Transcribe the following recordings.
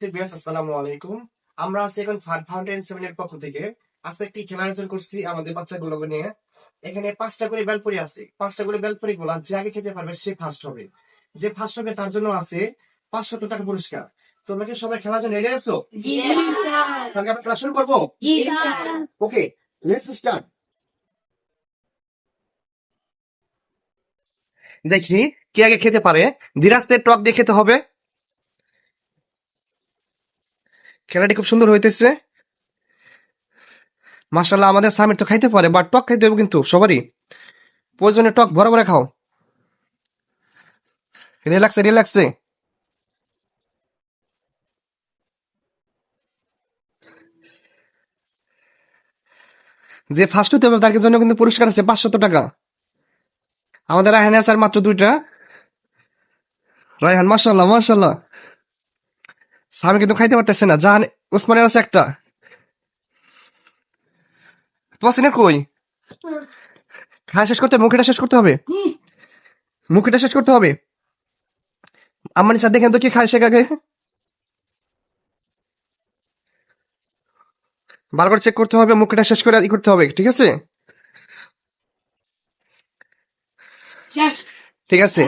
আসসালামু আলাইকুম। আমরা আছি এখন ফাউন্টেন সেভেনের পক্ষ থেকে আজকে একটি খেলা আয়োজন করছি আমাদের বাচ্চাগুলোকে নিয়ে। এখানে 5টা করে বেলপুরি আছে। 5টা করে বেলপুরি গুলা যে আগে খেতে পারবে সে ফার্স্ট হবে। যে ফার্স্ট হবে তার জন্য আছে 500 টাকা পুরস্কার। তোমরা কি সবাই খেলার জন্য রেডি আছো? জি স্যার। তাহলে আমরা খেলা শুরু করবো। জি স্যার। Okay, let's start. দেখি কে আগে খেতে পারে। ধীরে আস্তে টক দিয়ে খেতে হবে। খেলাটি খুব সুন্দর হইতেছে। মাশাআল্লাহ, আমাদের সামির তো খাইতে পারে, বাট টক খাইতে হবে কিন্তু সবারই। প্রয়োজনে টক ভরা ভরা খাও। রিল্যাক্সে রিল্যাক্সে। যে ফার্স্ট হতে হবে তার জন্য কিন্তু পুরস্কার আছে 500 টাকা। আমাদের রায়হানে আছে আর মাত্র 2টা। রায়হান মাশাআল্লাহ মাশাআল্লাহ। সামি কিন্তু খাইতে পারতেছে না। জাহান ওসমানের আছে একটা। তোয়াসিনের কই? খাওয়া শেষ করতে হবে, মুখেটা শেষ করতে হবে। মুখেটা শেষ করতে হবে। আম্মানি স্যার দেখেন তো কি খায় সে আগে। বারবার চেক করতে হবে, মুখেটা শেষ করে ই করতে হবে, ঠিক আছে? শেষ। ঠিক আছে।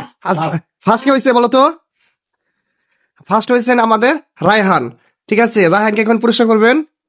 ফার্স্ট কে হয়েছে বলো তো? ফার্স্ট হয়েছেন আমাদের রায়হান। ঠিক আছে, রায়হানকে এখন পুরস্কার করবেন।